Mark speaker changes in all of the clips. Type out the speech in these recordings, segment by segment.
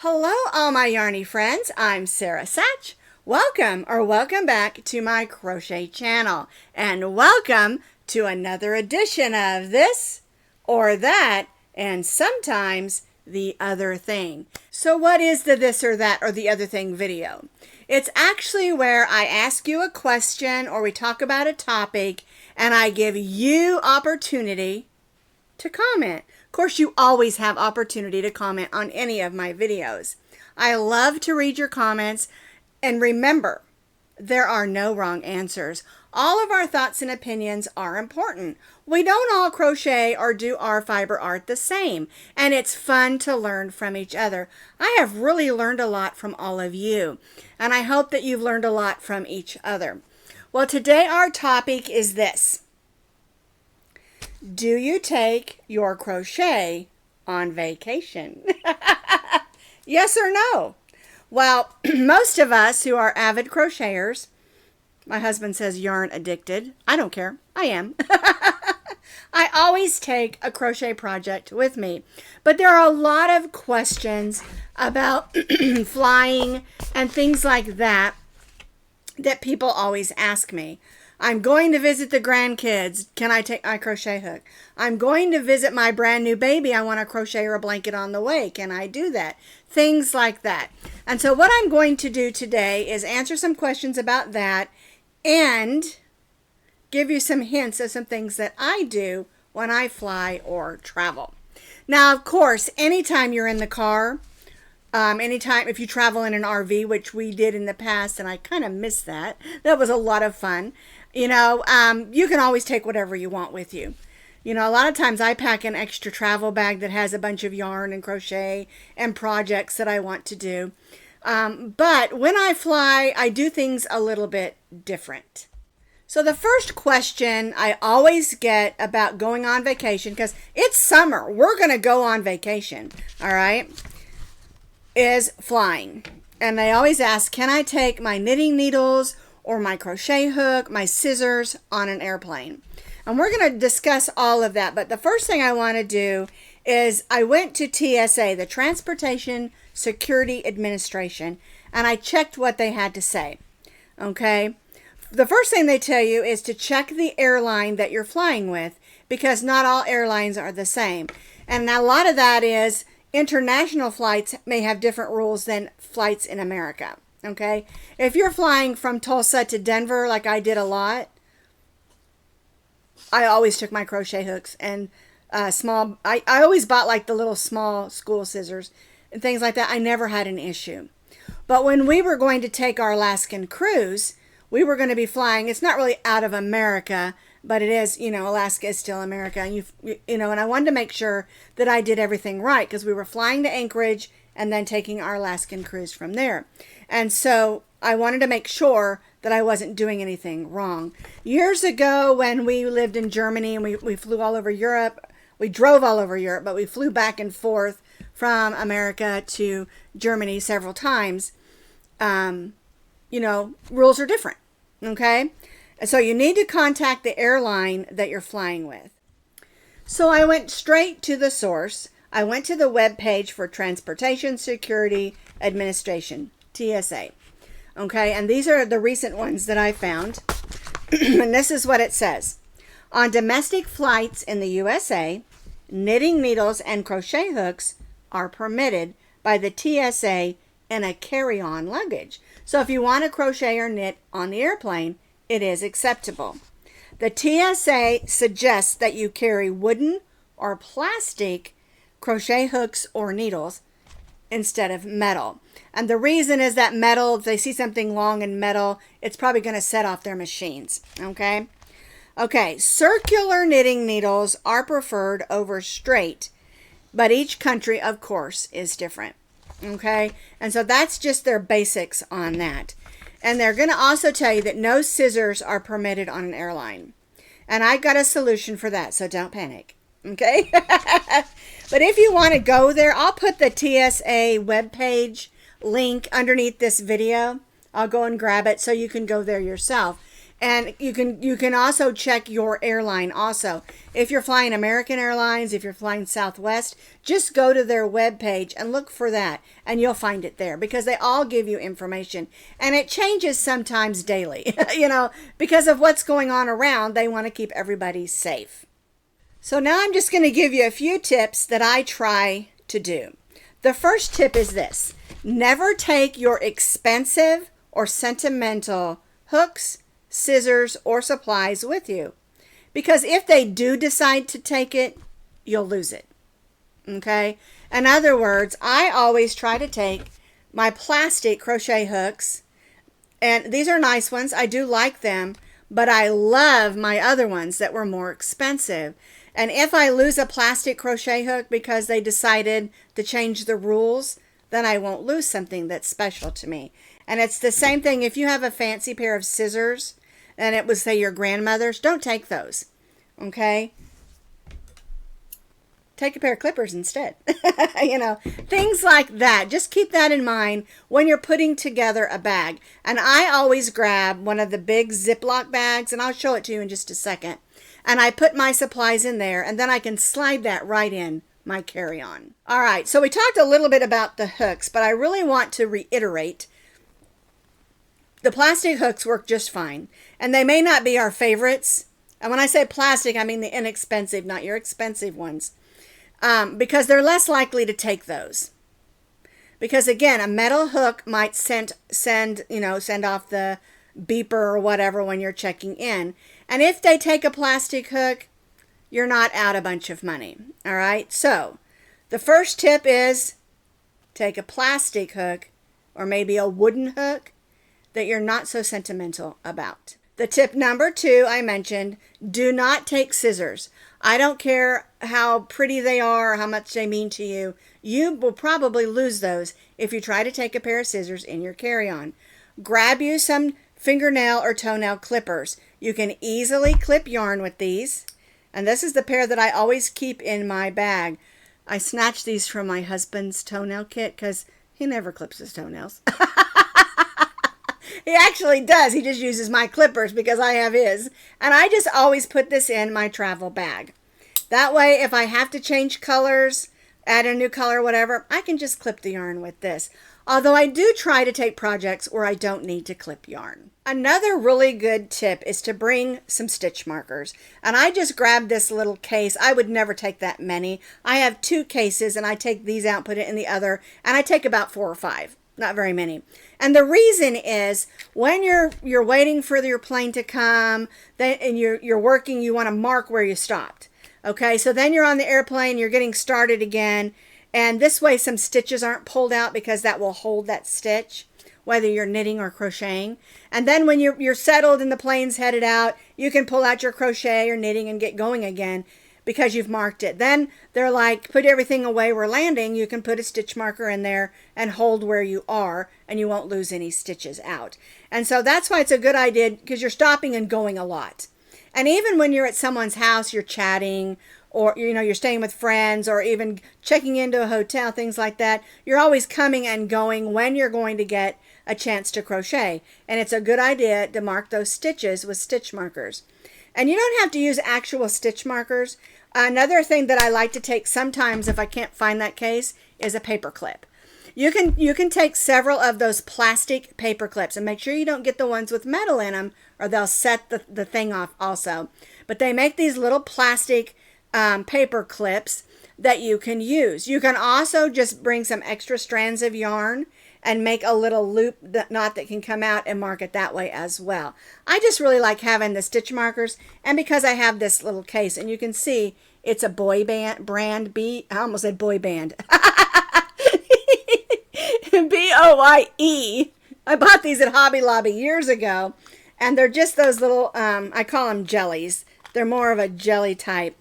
Speaker 1: Hello all my yarny friends, I'm Sara Sach. Welcome back to my crochet channel, and welcome to another edition of this or that and sometimes the other thing. So what is the this or that or the other thing video? It's actually where I ask you a question or we talk about a topic and I give you opportunity to comment. Of course, you always have opportunity to comment on any of my videos. I love to read your comments, and remember, there are no wrong answers. All of our thoughts and opinions are important. We don't all crochet or do our fiber art the same, and it's fun to learn from each other. I have really learned a lot from all of you, and I hope that you've learned a lot from each other. Well, today our topic is this. Do you take your crochet on vacation? Yes or no? Well, most of us who are avid crocheters, my husband says yarn addicted. I don't care. I am. I always take a crochet project with me. But there are a lot of questions about flying and things like that that people always ask me. I'm going to visit the grandkids. Can I take my crochet hook? I'm going to visit my brand new baby. I want to crochet her a blanket on the way. Can I do that? Things like that. And so what I'm going to do today is answer some questions about that and give you some hints of some things that I do when I fly or travel. Now, of course, anytime you're in the car, anytime if you travel in an RV, which we did in the past, and I kind of miss that. That was a lot of fun. You know, you can always take whatever you want with you. You know, a lot of times I pack an extra travel bag that has a bunch of yarn and crochet and projects that I want to do. But when I fly, I do things a little bit different. So the first question I always get about going on vacation, because it's summer, we're going to go on vacation, all right, is flying. And they always ask, can I take my knitting needles or my crochet hook, my scissors on an airplane? And we're going to discuss all of that. But the first thing I want to do is I went to TSA, the Transportation Security Administration, and I checked what they had to say. Okay? The first thing they tell you is to check the airline that you're flying with, because not all airlines are the same. And a lot of that is international flights may have different rules than flights in America. Okay? If you're flying from Tulsa to Denver, like I did a lot, I always took my crochet hooks and I always bought like the little small school scissors and things like that. I never had an issue. But when we were going to take our Alaskan cruise, we were going to be flying. It's not really out of America, but it is, you know, Alaska is still America. And you know, and I wanted to make sure that I did everything right because we were flying to Anchorage and then taking our Alaskan cruise from there. And so I wanted to make sure that I wasn't doing anything wrong. Years ago when we lived in Germany and we flew all over Europe, we drove all over Europe, but we flew back and forth from America to Germany several times. You know, rules are different, okay? And so you need to contact the airline that you're flying with. So I went straight to the source. I went to the web page for Transportation Security Administration, TSA. Okay, and these are the recent ones that I found. And this is what it says. On domestic flights in the USA, knitting needles and crochet hooks are permitted by the TSA in a carry-on luggage. So if you want to crochet or knit on the airplane, it is acceptable. The TSA suggests that you carry wooden or plastic crochet hooks or needles instead of metal. And the reason is that metal, if they see something long and metal, it's probably going to set off their machines. Okay? Okay, circular knitting needles are preferred over straight, but each country, of course, is different. Okay? And so that's just their basics on that. And they're going to also tell you that no scissors are permitted on an airline. And I got a solution for that, so don't panic. Okay? But if you want to go there, I'll put the TSA webpage link underneath this video. I'll go and grab it so you can go there yourself. And you can also check your airline also. If you're flying American Airlines, if you're flying Southwest, just go to their webpage and look for that, and you'll find it there, because they all give you information, and it changes sometimes daily, you know, because of what's going on around. They want to keep everybody safe. So now I'm just going to give you a few tips that I try to do. The first tip is this: never take your expensive or sentimental hooks, scissors, or supplies with you, because if they do decide to take it, you'll lose it. Okay? In other words, I always try to take my plastic crochet hooks, and these are nice ones. I do like them, but I love my other ones that were more expensive. And if I lose a plastic crochet hook because they decided to change the rules, then I won't lose something that's special to me. And it's the same thing if you have a fancy pair of scissors and it was, say, your grandmother's, don't take those. Okay? Take a pair of clippers instead. You know, things like that. Just keep that in mind when you're putting together a bag. And I always grab one of the big Ziploc bags, and I'll show it to you in just a second. And I put my supplies in there, and then I can slide that right in my carry-on. All right, so we talked a little bit about the hooks, but I really want to reiterate the plastic hooks work just fine, and they may not be our favorites. And when I say plastic, I mean the inexpensive, not your expensive ones, because they're less likely to take those. Because again, a metal hook might send off the beeper or whatever when you're checking in. And if they take a plastic hook, you're not out a bunch of money. All right. So the first tip is take a plastic hook, or maybe a wooden hook that you're not so sentimental about. The tip number 2 I mentioned, do not take scissors. I don't care how pretty they are or how much they mean to you. You will probably lose those if you try to take a pair of scissors in your carry-on. Grab you some fingernail or toenail clippers. You can easily clip yarn with these. And this is the pair that I always keep in my bag. I snatched these from my husband's toenail kit because he never clips his toenails. He actually does. He just uses my clippers because I have his. And I just always put this in my travel bag. That way, if I have to change colors, add a new color, whatever, I can just clip the yarn with this. Although I do try to take projects where I don't need to clip yarn. Another really good tip is to bring some stitch markers. And I just grabbed this little case. I would never take that many. I have 2 cases, and I take these out, put it in the other, and I take about 4 or 5. Not very many. And the reason is when you're waiting for your plane to come, and you're working, you want to mark where you stopped. Okay, so then you're on the airplane, you're getting started again, and this way some stitches aren't pulled out because that will hold that stitch, whether you're knitting or crocheting. And then when you're settled and the plane's headed out, you can pull out your crochet or knitting and get going again because you've marked it. Then they're like, put everything away, we're landing. You can put a stitch marker in there and hold where you are, and you won't lose any stitches out. And so that's why it's a good idea, because you're stopping and going a lot. And even when you're at someone's house, you're chatting, or you're staying with friends, or even checking into a hotel, things like that, you're always coming and going when you're going to get a chance to crochet. And it's a good idea to mark those stitches with stitch markers. And you don't have to use actual stitch markers. Another thing that I like to take sometimes if I can't find that case is a paper clip. You can take several of those plastic paper clips, and make sure you don't get the ones with metal in them, or they'll set the thing off also. But they make these little plastic paper clips that you can use. You can also just bring some extra strands of yarn and make a little loop knot that can come out and mark it that way as well. I just really like having the stitch markers, and because I have this little case, and you can see it's a boy band brand I almost said boy band. B-O-Y-E. I bought these at Hobby Lobby years ago, and they're just those little, I call them jellies. They're more of a jelly type.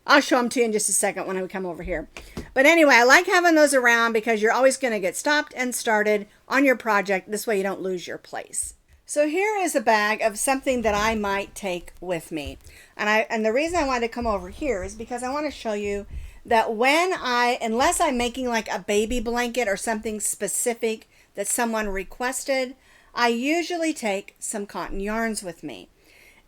Speaker 1: I'll show them to you in just a second when I come over here. But anyway, I like having those around because you're always going to get stopped and started on your project. This way you don't lose your place. So here is a bag of something that I might take with me. And the reason I wanted to come over here is because I want to show you that unless I'm making like a baby blanket or something specific that someone requested, I usually take some cotton yarns with me.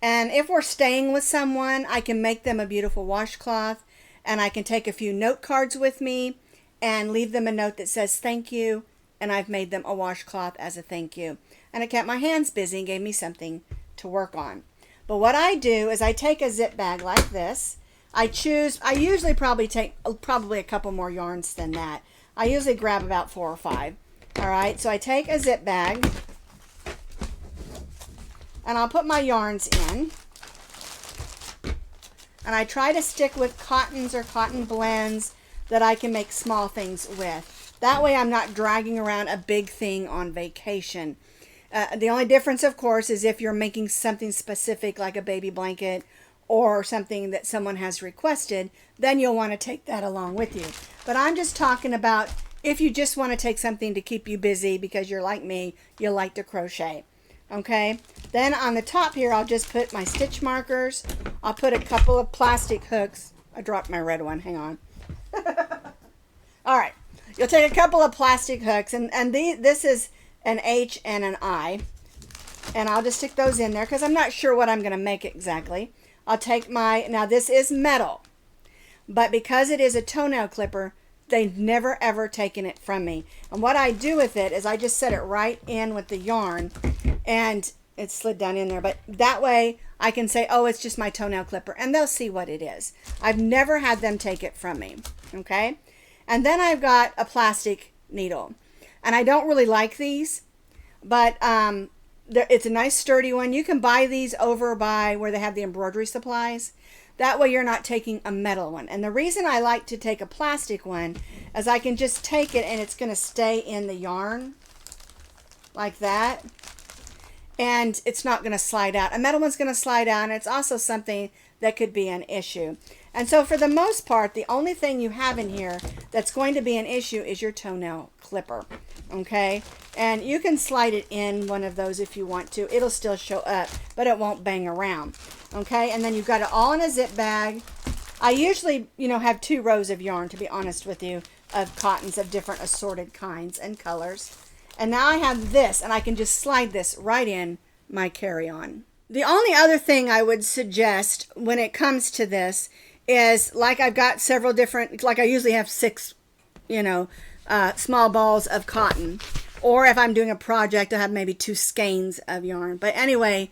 Speaker 1: And if we're staying with someone, I can make them a beautiful washcloth, and I can take a few note cards with me and leave them a note that says thank you, and I've made them a washcloth as a thank you. And it kept my hands busy and gave me something to work on. But what I do is I take a zip bag like this. I usually probably take a couple more yarns than that. I usually grab about 4 or 5. All right, so I take a zip bag and I'll put my yarns in. And I try to stick with cottons or cotton blends that I can make small things with. That way I'm not dragging around a big thing on vacation. The only difference, of course, is if you're making something specific like a baby blanket or something that someone has requested, then you'll want to take that along with you. But I'm just talking about if you just want to take something to keep you busy because you're like me, you like to crochet. Okay, then on the top here, I'll just put my stitch markers. I'll put a couple of plastic hooks. I dropped my red one, hang on. All right, you'll take a couple of plastic hooks, and this is an H and an I, and I'll just stick those in there because I'm not sure what I'm going to make exactly. I'll take now this is metal, but because it is a toenail clipper, they've never ever taken it from me. And what I do with it is I just set it right in with the yarn, and it slid down in there, but that way I can say, oh, it's just my toenail clipper, and they'll see what it is. I've never had them take it from me. Okay, and then I've got a plastic needle, and I don't really like these, but it's a nice sturdy one. You can buy these over by where they have the embroidery supplies. That way you're not taking a metal one. And the reason I like to take a plastic one is I can just take it and it's going to stay in the yarn like that. And it's not going to slide out. A metal one's going to slide out, and it's also something that could be an issue. And so for the most part, the only thing you have in here that's going to be an issue is your toenail clipper. Okay, and you can slide it in one of those if you want to. It'll still show up, but it won't bang around. Okay, and then you've got it all in a zip bag. I usually, have 2 rows of yarn, to be honest with you, of cottons of different assorted kinds and colors. And now I have this, and I can just slide this right in my carry-on. The only other thing I would suggest when it comes to this is, like, I've got several different, like I usually have 6, small balls of cotton. Or if I'm doing a project, I have maybe 2 skeins of yarn. But anyway,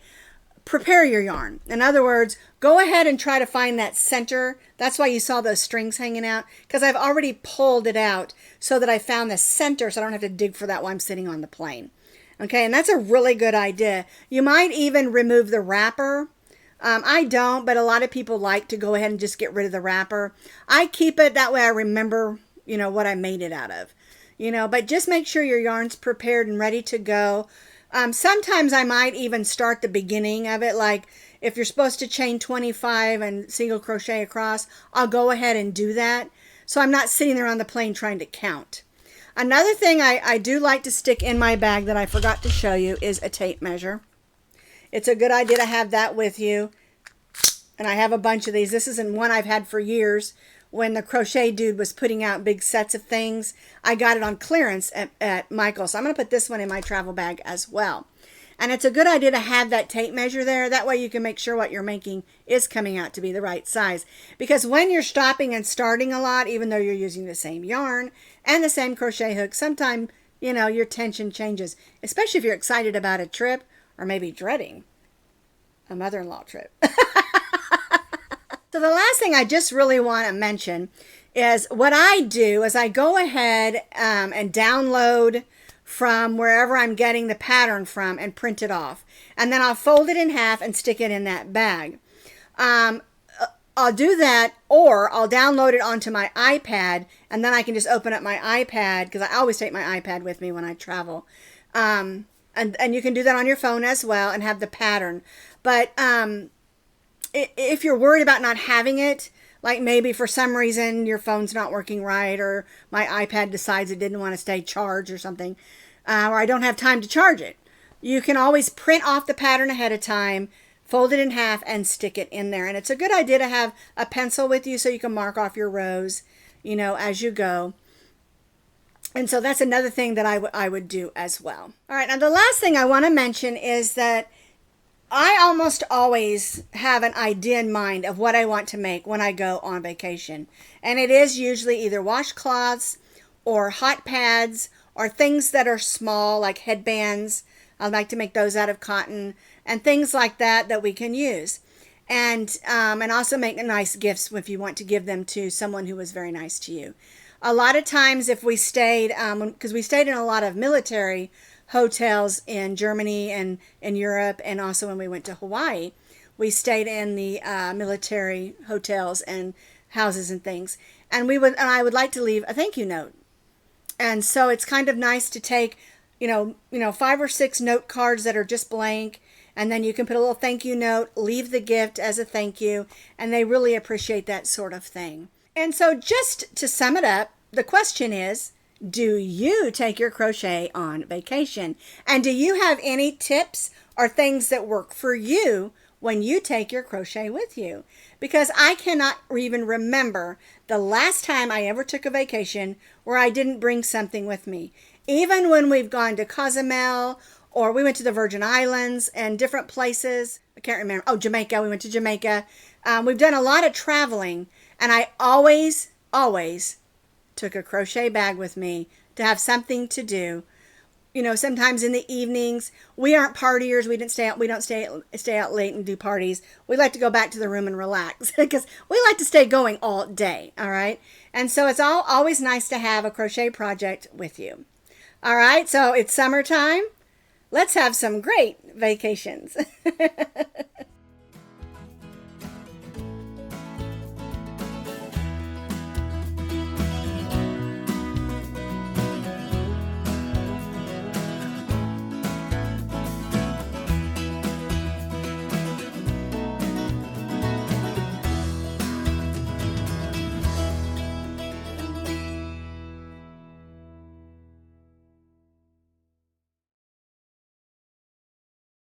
Speaker 1: prepare your yarn. In other words, go ahead and try to find that center. That's why you saw those strings hanging out, because I've already pulled it out so that I found the center so I don't have to dig for that while I'm sitting on the plane. Okay, and that's a really good idea. You might even remove the wrapper. I don't, but a lot of people like to go ahead and just get rid of the wrapper. I keep it that way I remember, what I made it out of. But just make sure your yarn's prepared and ready to go. Sometimes I might even start the beginning of it, like if you're supposed to chain 25 and single crochet across, I'll go ahead and do that. So I'm not sitting there on the plane trying to count. Another thing I do like to stick in my bag that I forgot to show you is a tape measure. It's a good idea to have that with you. And I have a bunch of these. This isn't one I've had for years. When the crochet dude was putting out big sets of things, I got it on clearance at Michael's. So I'm going to put this one in my travel bag as well. And it's a good idea to have that tape measure there. That way you can make sure what you're making is coming out to be the right size. Because when you're stopping and starting a lot, even though you're using the same yarn and the same crochet hook, sometimes, your tension changes. Especially if you're excited about a trip or maybe dreading a mother-in-law trip. So the last thing I just really want to mention is what I do is I go ahead and download from wherever I'm getting the pattern from and print it off. And then I'll fold it in half and stick it in that bag. I'll do that, or I'll download it onto my iPad, and then I can just open up my iPad, because I always take my iPad with me when I travel. And you can do that on your phone as well and have the pattern. But if you're worried about not having it, like maybe for some reason your phone's not working right, or my iPad decides it didn't want to stay charged or something, or I don't have time to charge it, you can always print off the pattern ahead of time, fold it in half, and stick it in there. And it's a good idea to have a pencil with you so you can mark off your rows, as you go. And so that's another thing that I would do as well. All right, now the last thing I want to mention is that I almost always have an idea in mind of what I want to make when I go on vacation. And it is usually either washcloths or hot pads or things that are small like headbands. I like to make those out of cotton and things like that that we can use. And also make nice gifts if you want to give them to someone who was very nice to you. A lot of times if we stayed, because we stayed in a lot of military hotels in Germany and in Europe, and also when we went to Hawaii, we stayed in the military hotels and houses and things. And I would like to leave a thank you note. And so it's kind of nice to take, 5 or 6 note cards that are just blank, and then you can put a little thank you note, leave the gift as a thank you, and they really appreciate that sort of thing. And so just to sum it up, the question is, do you take your crochet on vacation? And do you have any tips or things that work for you when you take your crochet with you? Because I cannot even remember the last time I ever took a vacation where I didn't bring something with me. Even when we've gone to Cozumel or we went to the Virgin Islands and different places. I can't remember. Oh, Jamaica. We went to Jamaica. We've done a lot of traveling, and I always took a crochet bag with me to have something to do. Sometimes in the evenings, we aren't partiers. We don't stay out late and do parties. We like to go back to the room and relax because we like to stay going all day. All right. And so it's always nice to have a crochet project with you. All right. So it's summertime. Let's have some great vacations.